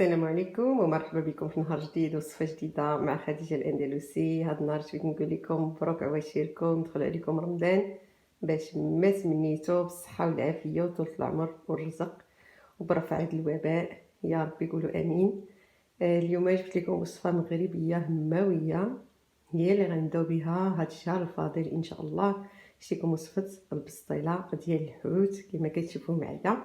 السلام عليكم ومرحبا بكم في نهار جديد وصفة جديدة مع خديجة الأندلسي. هاد النهار جيت نقول لكم مبروك عواشيركم، دخل عليكم رمضان باش ما تمنيتو بالصحة والعافية وطولة العمر والرزق وبرفع هاد الوباء، يا رب يقولوا امين. اليوم جبت لكم وصفة مغربية هماوية هي اللي غنبداو بها هاد الشهر الفاضل ان شاء الله. شتيكم وصفة البسطيلة ديال الحوت كما كتشوفوا معايا.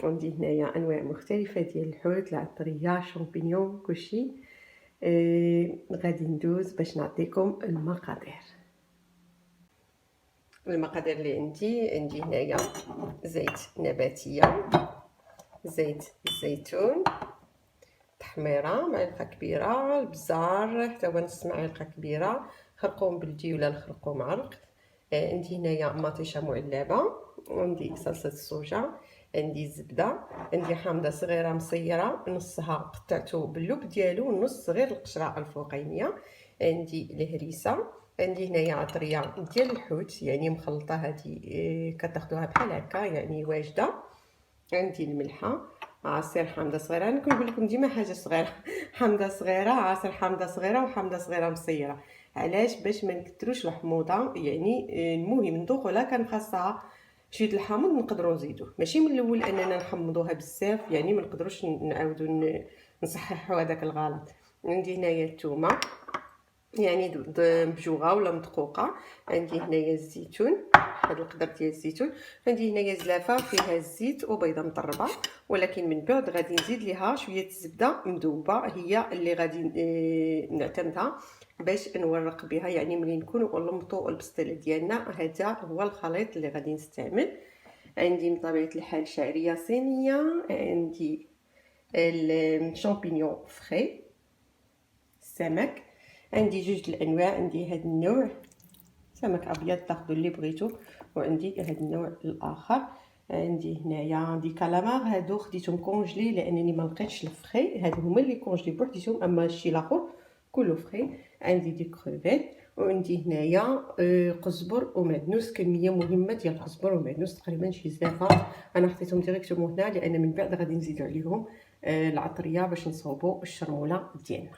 عندي هنايا انواع مختلفه ديال الحوت، العطريه، شامبينيون، كلشي. غادي ندوز باش نعطيكم المقادير اللي عندي هنايا: زيت نباتيه، زيت الزيتون، تحميره معلقه كبيره، البزار حتى هو نص معلقه كبيره، خرقوم بلدي ولا الخرقوم عرق. عندي هنايا مطيشه معلبه، عندي صلصه الصوجه، عندي الزبده، عندي حامضه صغيره مصيره نصها قطعته باللب ديالو ونص غير القشره الفوقانيه، عندي الهريسه، عندي هنايا عطريه ديال الحوت يعني مخلطه، هذه كتاخذوها بحال هكا يعني واجده، عندي الملحه، عصير حامضه صغيره. انا كنقول لكم ديما حاجه صغيره حامضه صغيره، عصير حامضه صغيره وحامضه صغيره مصيره. علاش؟ باش ما نكثروش الحموضه، يعني المهم ندوقوا لا كان خاصها شويه الحامض نقدروا نزيدوه، ماشي من الاول اننا نحمضوها بزاف، يعني ما نقدروش نعاودوا نصححوا هذاك الغلط. عندي هنايا الثومه يعني مبجوغه ولا مدقوقه، عندي هنايا الزيتون، هاد القدر ديال الزيتون، عندي هنايا زلافه فيها الزيت وبيضه مطربه، ولكن من بعد غادي نزيد ليها شويه الزبده مذوبه هي اللي غادي نعتمدها باش نورق بها، يعني ملي نكونوا لمطوا البسطيله ديالنا هذا هو الخليط اللي غادي نستعمل. عندي من طبيعه الحال شعريه صينيه، عندي الشامبينيون فري، السمك، عندي جوج الانواع، عندي هذا النوع سمك ابيض تاخذوا اللي بغيتو، وعندي هذا النوع الاخر. عندي هنايا دي كالامار، هادو خديتهم كونجلي لانني ما لقيتش الفخي، هادو هما اللي كونجلي بوحديتهم، اما الشيء الاخر كله فخي. عندي دي كروفيت، وعندي هنايا قزبر ومعدنوس، كميه مهمه ديال القزبر ومعدنوس تقريبا شي زلافه، انا حطيتهم ديريكتومون هنا لان من بعد غادي نزيدو عليهم العطريه باش نصوبوا الشرموله ديالنا.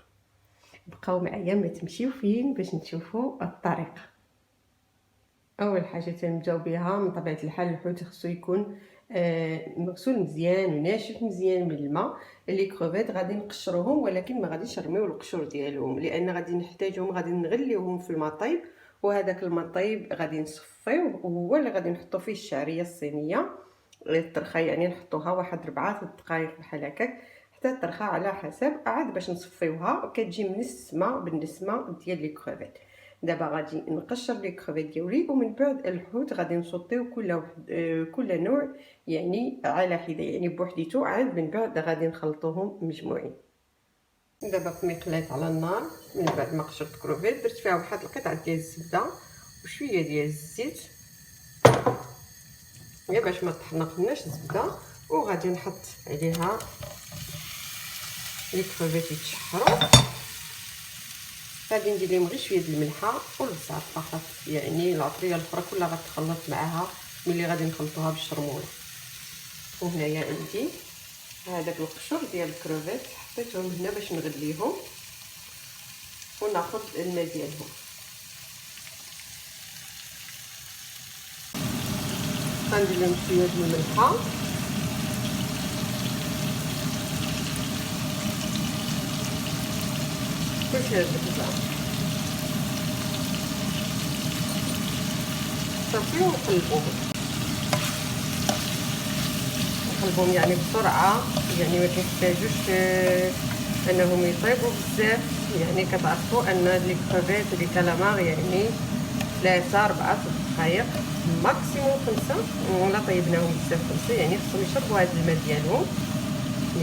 بقاو معايا ما تمشيو فين باش نشوفوا الطريقه. اول حاجه تنبداو بها من طبيعه الحال الحوت خصو يكون مغسول مزيان وناشف مزيان من الماء. لي كروفيت غادي نقشروهم ولكن ما غاديش نرميو القشور ديالهم لان غادي نحتاجهم، غادي نغليوهم في الماء طيب، وهذاك الماء طيب غادي نصفيوه وهو اللي غادي نحطو فيه الشعريه الصينيه الطرخه، يعني نحطوها واحد 4 دقائق بحال هكاك حتى الطرخه على حسب، عاد باش نصفيوها كتجي منسمه بالنسمه ديال لي كروفيت. دابا غادي نقشر لي كروفيت ديالي، ومن بعد الحوت غادي نسوطيو كل نوع يعني على حده، يعني بوحديتو، عاد من بعد غادي نخلطوهم مجموعين. دابا في مقلاة على النار، من بعد ما قشرت كروفيت درت فيها واحد القطعه ديال الزبده وشويه ديال الزيت غير باش ما تحنقناش الزبده، وغادي نحط عليها لي كروفيت يتشحروا، غادي ندير لهم غير شويه د الملحه والبصل فقط، يعني العطريه الاخرى كلها غتخلط معاها ملي غادي نخلطوها بالشرموله. وهنايا عندي هذاك القشور ديال الكروفيت حطيتهم هنا باش نغليهم وناخذ الماء ديالهم. غندير لهم شويه د الملحه كلشي هذا صافي، ونقلبوهم يعني بسرعه، يعني ما كيحتاجوش انهم يطيبوا بزاف، يعني كتعرفوا ان لي كروفيت ولي كالامار يعني 3-4 دقائق ماكسيموم 5، ولا طيبناهم بزاف 5 يعني خصهم يشربوا هذا الماء ديالهم.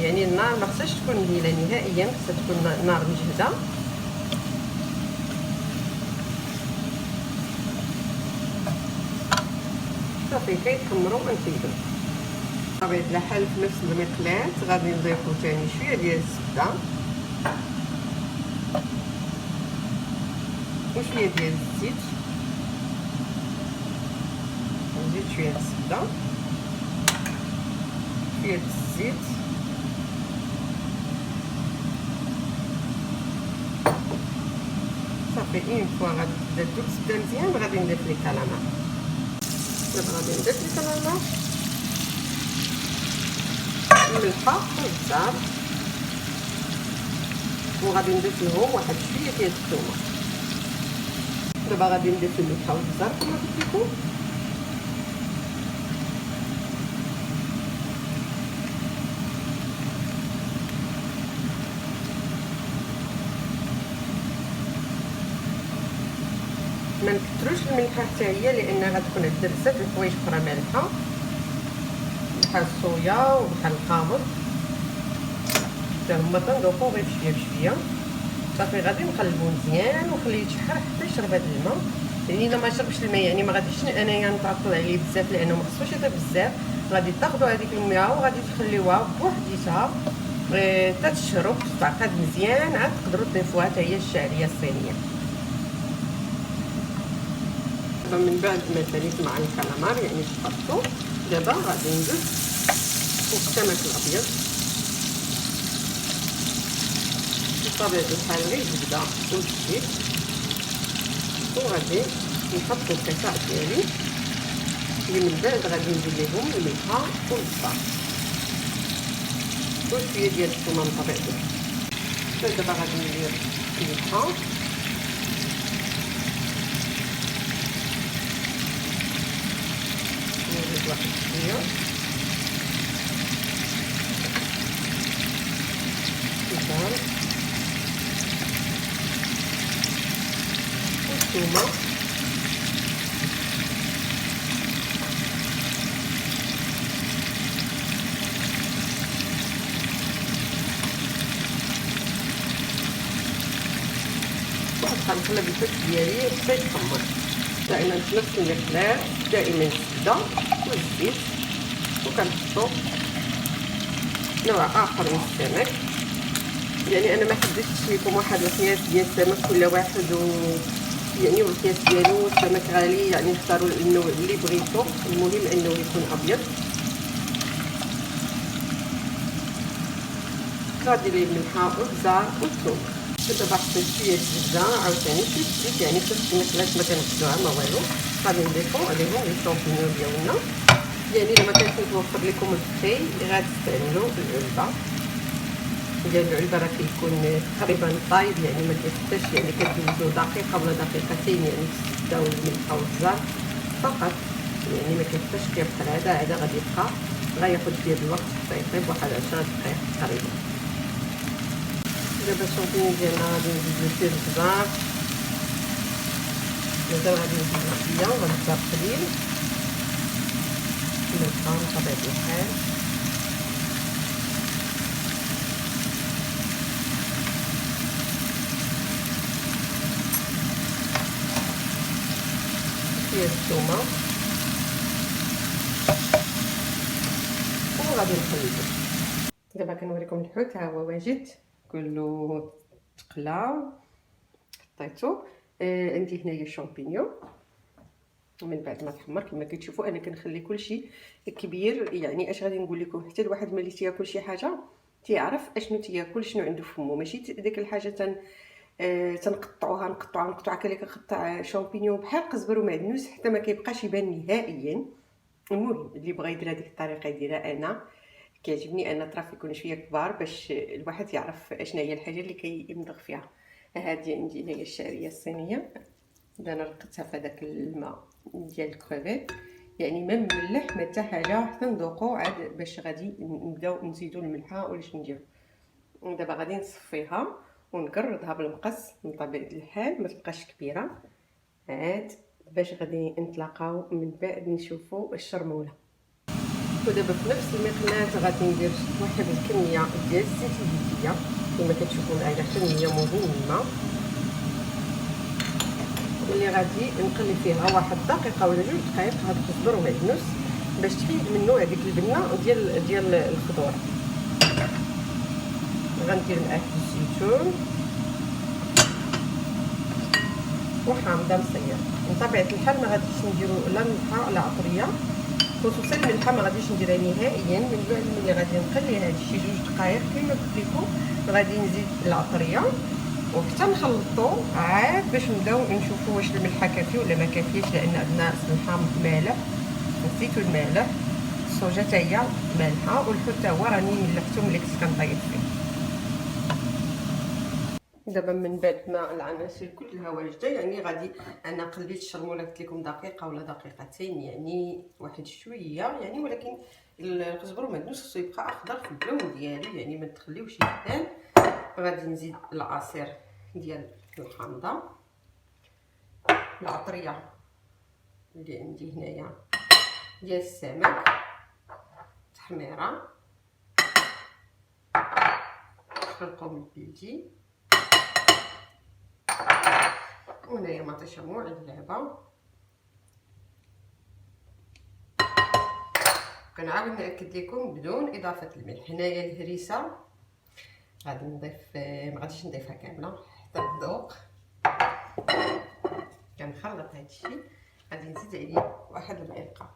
يعني النار ما خصهاش تكون مهيله نهائيا، خصها تكون نار مجهده. صافي كيتحمروا ونزيدو بطبيعه الحال في نفس المقلاة غادي نضيفو ثاني شويه ديال الزبده وشويه ديال الزيت، نزيد شويه الزبده، شويه الزيت، صافي اون فوا غادي تبدا تبدا مزيان غادي نضيف لي كالامار. دابا غادي نضيف لي كالامار، الملحه والزعتر، وغادي نضيف لهم واحد شويه ديال الثومه. دابا غادي نضيف الملحه والزعتر كما قلت لكم، ما نكثروش الملحه حتى هي لان غتكون عندنا بزاف د الحوايج اخرى مالحه بحال الصويا وبحال القامر، حتى هما تنذوقوا غير بشويه بشويه. صافي غادي نقلبو مزيان ونخليه يتشحر حتى يشرب هذا الماء. يعني الا ما شربش الماء يعني ما غاديش انايا نتعطل عليه بزاف لانه ما خصوش يطيب بزاف. غادي تاخذوا هذيك الماء وغادي تخليوها بوحديتها حتى تشرب تعقد مزيان، عاد تقدروا تضيفوها حتى هي الشعريه الصينيه. من بعد ما تريت مع الكالامار يعني شطفتو، دابا غادي ندوز فوق السمك الابيض بطبيعه الحال غير الزبده والزيت، وغادي نحط الكساء ديالي اللي من بعد غادي ندير لهم الملحه والزعتر وشويه ديال الثومه من طبيعه الحال. دابا غادي ندير الملحه ونزيد واحد شويه الزعتر والثومه غنخلي الفلفل ديالي حتى يتحمر. دائما في نفس المقدار، دائما الزبده والزيت، وكنحطو نوع اخر من السمك. يعني انا ما حددتش لكم واحد القياس ديال السمك كل واحد يعني والقياس ديالو. السمك غالي يعني اختاروا النوع اللي بغيتو، المهم انه يكون ابيض. غادي ليه الملحه والزعتر والثوم. دابا حطيت شويه الزبده عاوتاني شويه الزيت يعني حتى الماكلات ما كنغسلوها ما والو. غادي نضيفو عليهم لي شامبينيون ديالنا. يعني الا ما كانش متوفر لكم الفخي غادي تستعملوا العلبه ديال العلبه، راه كيكون تقريبا طايب يعني ما كيحتاجش يعني كدوزو دقيقه ولا دقيقتين يعني في الزبده والملحه والزعتر فقط. يعني ما كيحتاجش كيف بحال هذا غادي يبقى غياخد شويه د الوقت حتى يطيب، واحد 10 دقائق تقريبا. دابا الشامبينيون ديالنا غادي نزيدو فيه الخضار، مازال غادي نزيدو شويه وغنبدا قليل الملحه بطبيعه الحال، شويه الثومه وغادي نخليو. دابا كنوريكم الحوت، ها هو واجد كله تقلا حطيتو. عندي هنايا الشامبينيون من بعد ما تحمر كما كتشوفوا. انا كنخلي كلشي كبير، يعني اش غادي نقول لكم، حتى الواحد ملي تياكل شي حاجه تيعرف اشنو تياكل شنو عنده في فمو، ماشي ديك الحاجه تنقطعوها كلي كنقطع شامبينيون بحال قزبر ومعدنوس حتى ما كيبقاش يبان نهائيا. المهم اللي بغى يدير هذيك الطريقه يديرها. انا كيعجبني ان الطرف يكون شويه كبار باش الواحد يعرف اشنا هي الحاجه اللي كيمضغ فيها. هذه عندي هنايا الشعريه الصينيه، انا رقتها في هذاك الماء ديال الكروفيت، يعني ما مملح ما حتى حاجه حتى نذوقوا عاد باش غادي نبداو نزيدو الملحه ولا شنو نديرو. دابا غادي نصفيها ونقردها بالمقص من طبيعه الحال، ما تبقاش كبيره عاد باش غادي نتلاقاو من بعد نشوفوا الشرموله. ودابا في نفس المقناه غادي ندير واحد الكميه ديال الزيت الزيتيه كما كتشوفوا معايا، كميه مهمه اللي غادي نقلي فيها واحد دقيقه ولا 2 دقائق هاد الخضر ومعدنوس باش تحيد منه هذيك البنه ديال الخضور. غندير معاه الزيتون وحامضه مصيه. بطبيعه الحال ما غاديش نديرو لا ملحه ولا عطريه، خصوصا الملحه ما غاديش نديرها نهائيا. من بعد ملي غادي نقلي هاد شي 2 دقائق كما قلت لكم غادي نزيد العطريه وحتى نخلطو عاد باش نبداو نشوفو واش الملحه كافيه ولا ما كافياش، لان عندنا اللحم مالح، نسيتو المالح، الصوجه حتى هي مالحه، والحوت حتى هو راني ملحتو ملي كنت كنطيب فيه. دابا من بعد ما العناصر كلها واجده، يعني غادي انا قليت الشرموله قلت لكم دقيقه ولا دقيقتين، يعني واحد شويه يعني، ولكن القزبر والمعدنوس خصو يبقى اخضر في اللون ديالو، يعني ما تخليوش يبان. غادي نزيد العصير ديال الحامضه، العطريه اللي عندي هنايا ديال السمك، تحميره، الخرقوم البلدي، وهنايا مطيشه معلبه. كنعاود ناكد لكم بدون اضافه الملح. هنايا الهريسه غادي نضيف، ما غاديش نضيفها كامله حتى الذوق. كنخلط هادشي، غادي نزيد عليه واحد المعلقه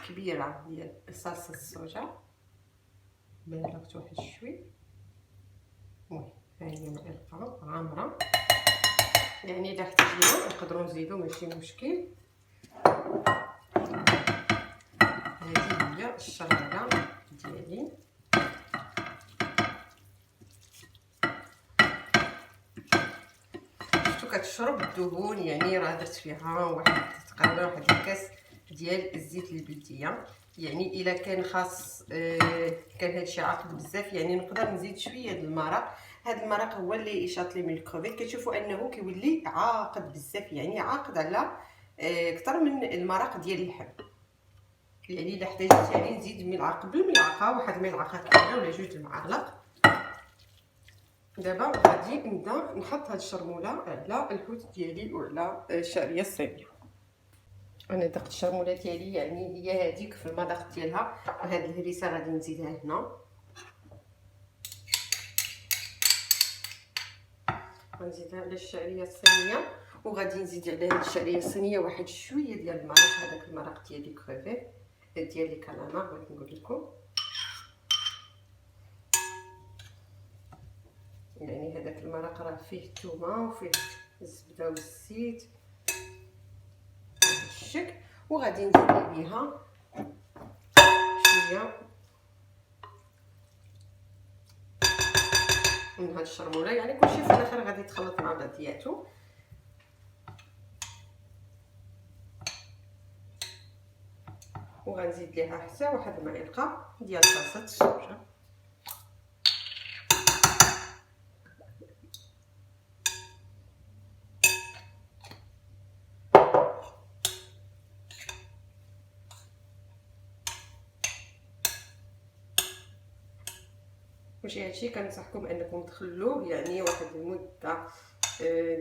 كبيره ديال صلصه الصوجا، بلغت واحد شوي. المهم ها هي معلقه غامره، يعني اذا احتاجنا نقدروا نزيدوا ماشي مشكل. هذه هي الشراره ديالي. شفتو كتشرب الدهون، يعني راه درت فيها واحد تقريبا واحد الكاس ديال الزيت البلديه. يعني الا كان خاص كان هادشي عاقد بزاف، يعني نقدر نزيد شويه د المرق. هاد المرق هو اللي يشاط لي من الكروفيت. كتشوفوا انه كيولي عاقد بزاف، يعني عاقد على اكثر من المرق ديال اللحم. يعني الا احتاجت يعني نزيد ملعقه بالملعقه، واحد الملعقه كبيره ولا جوج المعالق. دابا غادي نبدا نحط هاد الشرموله على الحوت ديالي وعلى الشعريه الصينيه. انا دقت الشرموله ديالي، يعني هي هذيك في المذاق ديالها. وهاد الهريسه غادي نزيدها هنا، غنزيدها على الشعريه الصينيه، وغادي نزيد على هاد الشعريه الصينيه واحد شويه ديال المرق، هذاك المرق ديال لي كريفيت ديال لي كالامار بغيت نقول لكم. يعني هذاك المرق راه فيه الثومه وفيه الزبده والزيت بهذا الشكل. وغادي نزيد عليها شويه من هاد الشرموله، يعني كلشي في الاخر غادي يتخلط مع بعضياتو. وغنزيد ليها حتى واحد المعلقه ديال صلصه الصوجا. وشي هادشي كنصحكم انكم تخلوه يعني واحد المده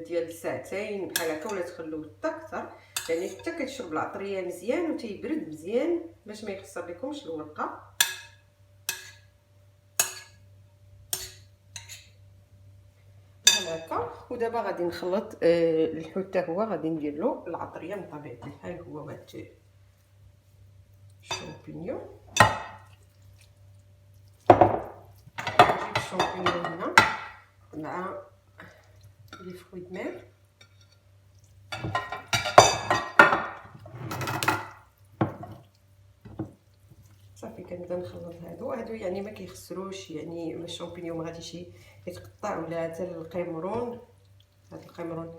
ديال ساعتين بحال هكا، ولا تخلوه حتى اكثر، يعني حتى كتشرب العطريه مزيان وتيبرد مزيان باش ما يخسر لكمش الورقه. بحال هكا. ودابا غادي نخلط الحوت حتى هو غادي ندير له العطريه من طبيعه الحال، هو هاد الشامبينيون. نجيب الشامبينيون هنا مع لي فروي د مير. صافي كنبدا نخلط هادو يعني ما كيخسروش، يعني الشامبينيون ما غاديش يتقطع، ولا حتى القمرون، هاد القمرون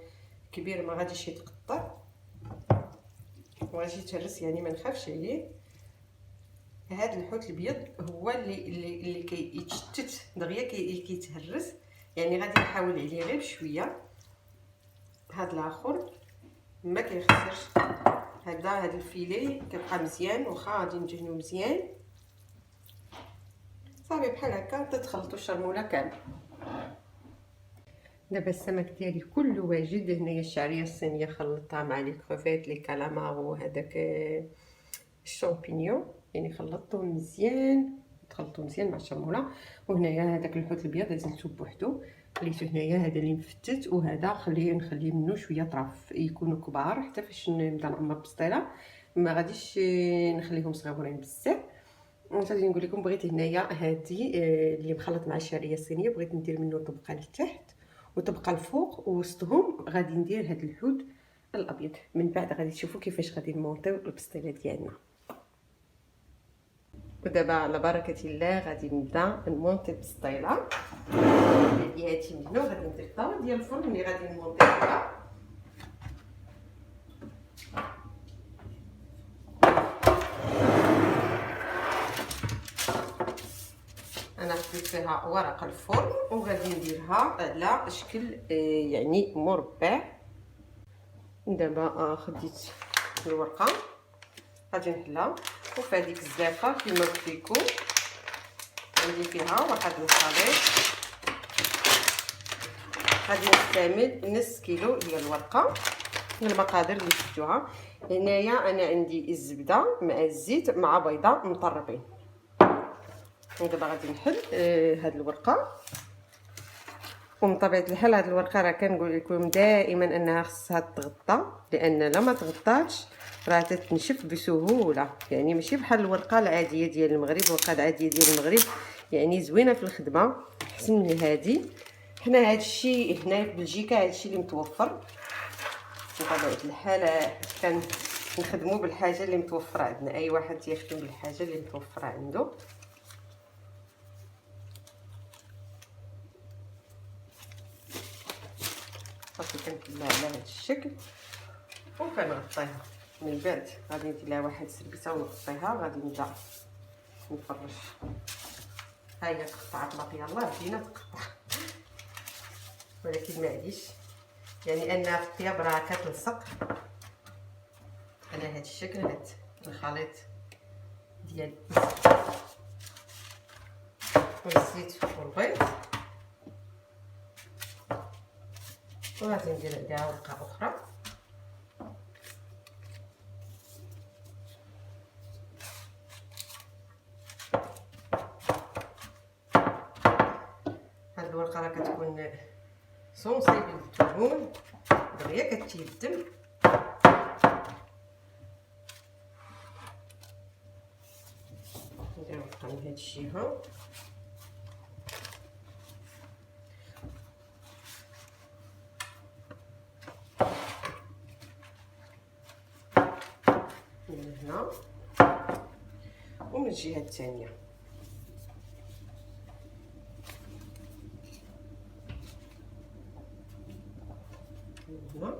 كبير ما غاديش يتقطع وغادي يتهرس، يعني ما نخافش عليه. هاد الحوت الابيض هو اللي كيتشتت دغيا كيتهرس، يعني غادي نحاول عليه غير بشويه. هاد الاخر ما كيخسرش، هاد الفيلي كيبقى مزيان واخا غادي ندهنو مزيان. صافي بحال هكا تتخلطوا الشرموله كامل. دابا السمك ديالي كله واجد. هنايا الشعريه الصينيه خلطتها مع لي كروفيت لي كالامار وهذاك الشامبينيون، يعني خلطتهم مزيان، تخلطوا مزيان مع الشرموله. وهنايا هذاك الحوت الابيض زلتو بوحدو، خليته هنايا هذا اللي مفتت، وهذا نخليه منه شويه طراف يكونوا كبار حتى فاش نبدا نعمر بسطيله، ما غاديش نخليهم صغيورين بزاف. غادي نقول لكم بغيت هنايا هذه اللي مخلط مع الشعريه الصينيه بغيت ندير منه طبقه لتحت، وتبقى الفوق ووسطهم غادي ندير هاد الحوت الابيض. من بعد غادي تشوفوا كيفاش غادي نمونطيو البسطيله ديالنا. ودابا على بركه الله غادي نبدا نمونطي البسطيله. هادي منه غادي ندير الطاوله ديال الفرن اللي غادي نمونطي فيها. انا خديت فيها ورق الفرن وغادي نديرها على شكل يعني مربع. دابا خديت الورقه غادي نحلها، وفي هذيك الزافه كما قلت لكم عندي فيها واحد الخليط. غادي نستعمل نص كيلو ديال الورقه. المقادير اللي شفتوها هنايا انا عندي الزبده مع الزيت مع بيضه مطربين. ودابا غادي نحل هاد الورقه. ومن طبيعه الحال هاد الورقه راه كنقول لكم دائما انها خصها تغطى، لان لا ما تغطاتش راه تتنشف بسهوله. يعني ماشي بحال الورقه العاديه ديال المغرب. الورقه العاديه ديال المغرب يعني زوينه في الخدمه احسن من هذه. حنا هادشي هنا في بلجيكا هادشي اللي متوفر. بطبيعه الحال كنخدموا بالحاجه اللي متوفره عندنا. اي واحد تيخدم بالحاجه اللي متوفره عنده. صافي كنحلها على هذا الشكل وكنغطيها. من بعد غادي ندير لها واحد السربيسه ونغطيها. غادي نبدا نفرش. ها هي تقطعات باقيه الله بدينا تقطع، ولكن معليش يعني انها في الطياب راه كتلصق على هذا الشكل. هاد الخليط ديال الزيت والبيض. وغادي ندير عليها ورقه اخرى. هاد الورقه راه كتكون صونصيبل بالدهون دغيا كتيبدل. ندير ورقه من هاد الجهه. من هنا ومن الجهه الثانيه. هنا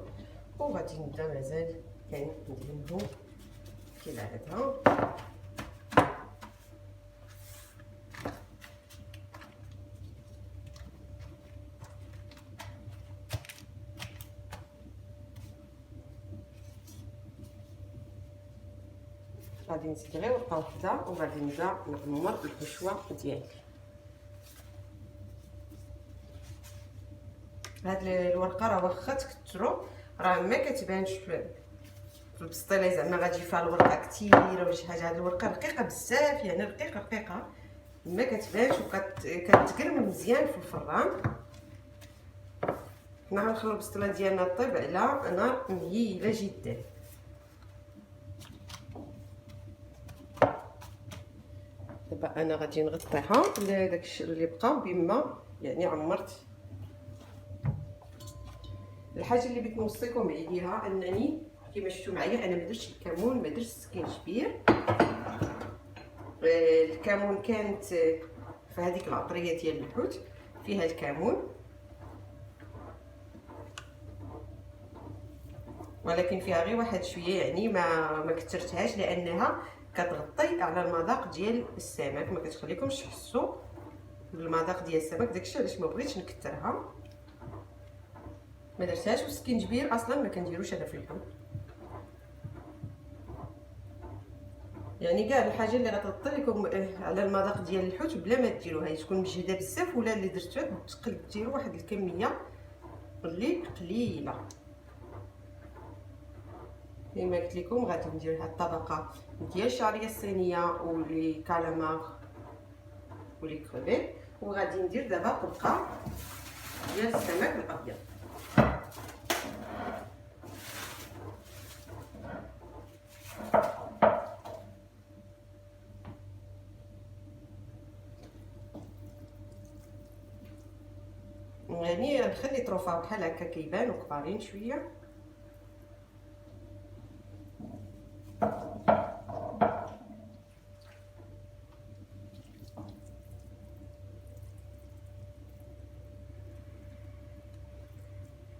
وغادي نبدا مازال كاين ندهنهم كالعاده. غادي نزيد غير ورقه وحده وغادي نبدا نعمر الحشوه ديالي. هاد الورقه راه واخا تكثروا راه ما كتبانش في البسطيله زعما غادي فيها الورقه كثيره ولا شي حاجه. هاد الورقه رقيقه بزاف يعني رقيقه ما كتبانش وكتقرمل مزيان في الفران. حنا غنخليو البسطيله ديالنا طيب على نار مهيله جدا. دابا انا غادي نغطيها داكشي اللي بقى بما يعني عمرت. الحاجه اللي بغيت نوصيكم عليها انني كما شفتوا معايا انا ما درتش الكمون ما درتش السكينجبير. الكمون كانت في هذيك العطريه ديال الحوت فيها الكمون، ولكن فيها غير واحد شويه يعني ما كثرتهاش لانها كتغطي على المذاق ديال السمك. ما كتخليكمش تحسوا بالمذاق ديال السمك. داكشي علاش ما بغيتش نكثرها ما درتهاش. والسكينجبير اصلا ما كنديروش انا في اللحم. يعني كاع الحاجه اللي غتغطي لكم على المذاق ديال الحوت بلا ما ديروها تكون مجهده بزاف، ولا اللي درتوها تقدروا ديروا واحد الكميه اللي قليله. كما قلت لكم غادي ندير هاد الطبقه ديال الشعريه الصينيه ولي كالامار ولي كروفيت. وغادي ندير دابا طبقه ديال السمك الابيض. يعني نخلي طروفه بحال هكا كيبانو كبارين شويه.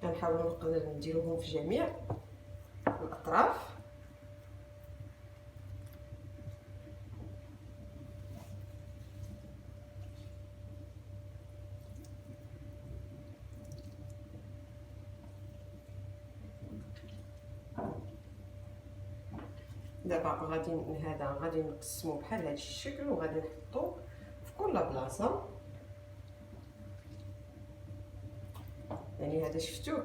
غنحاولوا نديروهم في جميع الاطراف. دابا غادي نقسمو بحال هذا الشكل وغادي نحطو في كل بلاصه. يعني هذا شفتوه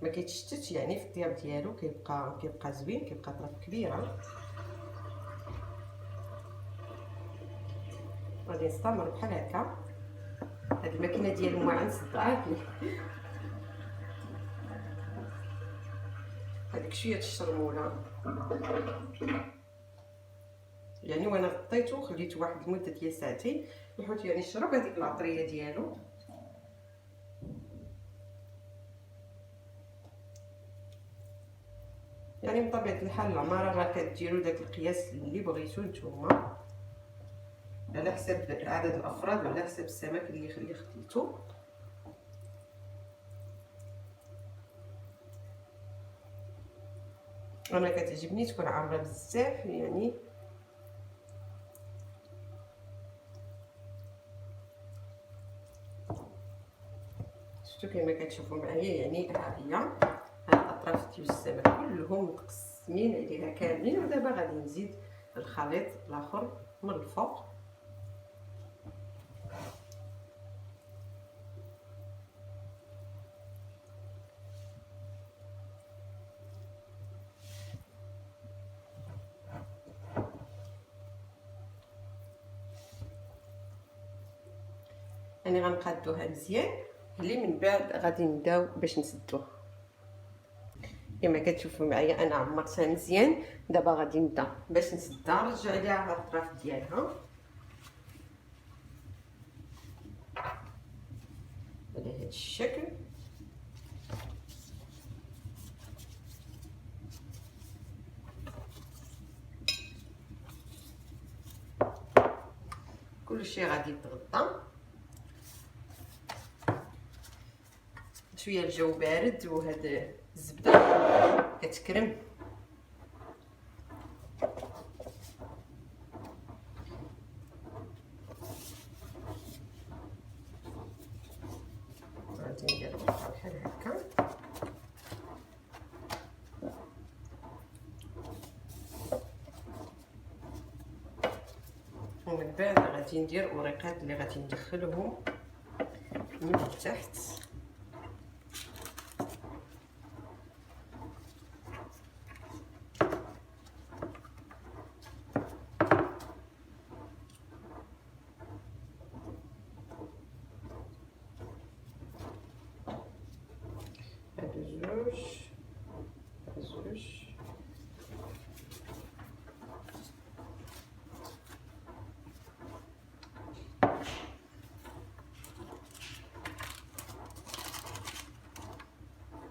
ما كيتشتتش يعني في الطياب ديالو، كيبقى زوين، كيبقى طرف كبيره. غادي نستمر بحال هكا. هاد الماكينه ديال الماعن صدعاتني. هذيك شويه الشرموله يعني وانا غطيته وخليته واحد المده ديال ساعتين الحوت يعني شرب هذيك العطريه ديالو. يعني بطبيعه الحال العماره راه كديروا داك القياس اللي بغيتو نتوما على حسب عدد الافراد وعلى حسب السمك اللي خديتو. انا كتعجبني تكون عامره بزاف يعني. شفتوا كما كتشوفوا معايا يعني ها هي هاد الاطراف ديال السمك كلهم متقسمين عليها كاملين. ودابا غادي نزيد الخليط الاخر من الفوق. يعني غنقادوها مزيان اللي من بعد غادي نبداو باش نسدوها. كما كتشوفوا معايا انا عمرتها مزيان. دابا غادي نبدا باش نسدها. نرجع ليها الاطراف ديالها على هذا الشكل. كلشي غادي يتغطى. شويه الجو بارد وهاد الزبده كتكرم. غادي ندير بحال هكا. ومن بعد غادي ندير وريقات اللي غادي ندخلهم من التحت. زوج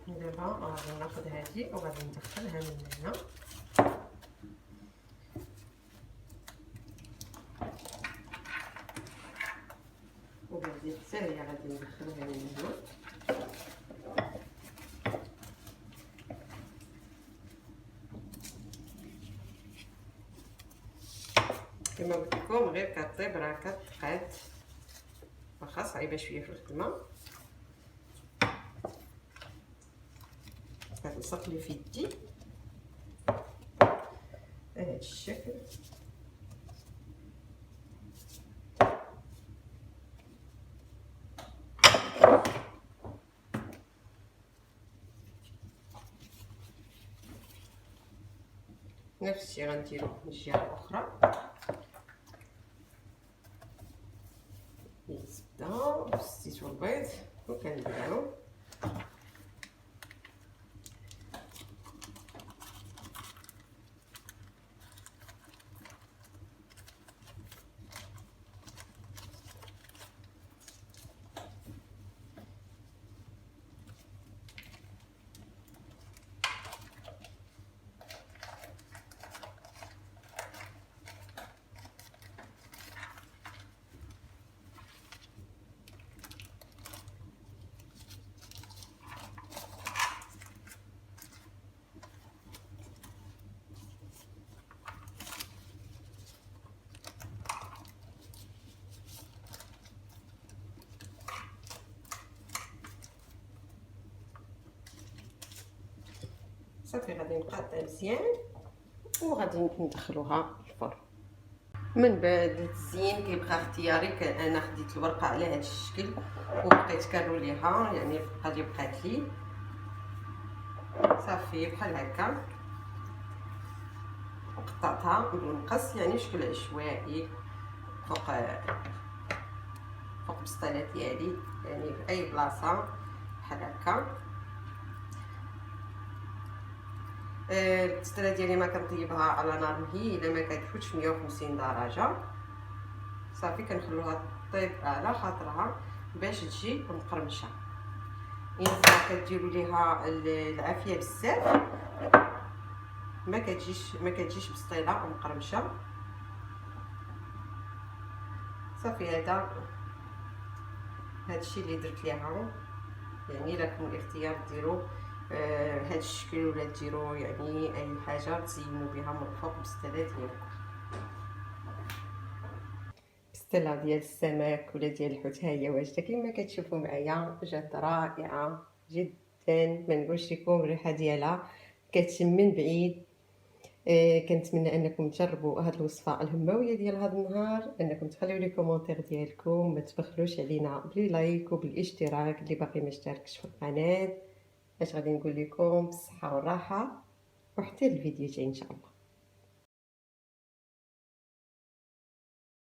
دابا غادي ناخذ هذه وغادي ندخلها من هنا. وهذه حتى هي غادي ندخلها من هنا. كما قلت لكم غير كطيب راه كتقاد، واخا صعيبه شويه في الخدمه. كتلصق لي في يدي بهذا الشكل. نفس الشيء غنديرو من الجهه الاخرى. الزبده والزيت والبيض وكنديرو صافي غادي نقادها مزيان وغادي ندخلوها الفرن. من بعد التزيين كيبقى اختياري. انا خديت الورقه على هذا الشكل وبقيت كنروليها، يعني القضيه بقات لي صافي بحال هكا، وقطعتها بالمقص يعني بشكل عشوائي فوق البسطيله ديالي، يعني في اي بلاصه بحال هكا. البسطيله ديالي ما كنطيبها على نار مهيله، ما كتفوتش 150 درجه. صافي كنخلوها طيب على خاطرها باش تجي مقرمشه. الا كديروا ليها العافيه بزاف ما كتجيش بسطيله مقرمشه. صافي هذا الشيء اللي درت ليها. يعني لكم الاختيار ديروا هذا الشكل ولا ديروا يعني اي حاجه تزينوا بها من الفوق البسطيله ديالكم. البسطيله ديال السمك ولا ديال الحوت ها هي واجده كما كتشوفوا معايا، جات رائعه جدا. ما نقولش لكم الريحه ديالها كتشم من بعيد. كنتمنى انكم تجربوا هذه الوصفه الهمويه ديال هذا النهار، انكم تخليو لي كومونتير ديالكم، ما تبخلوش علينا باللايك وبالاشتراك اللي باقي ما اشتركش في القناه. اش غادي نقول لكم بالصحه والراحه، وحتى الفيديو جاي ان شاء الله.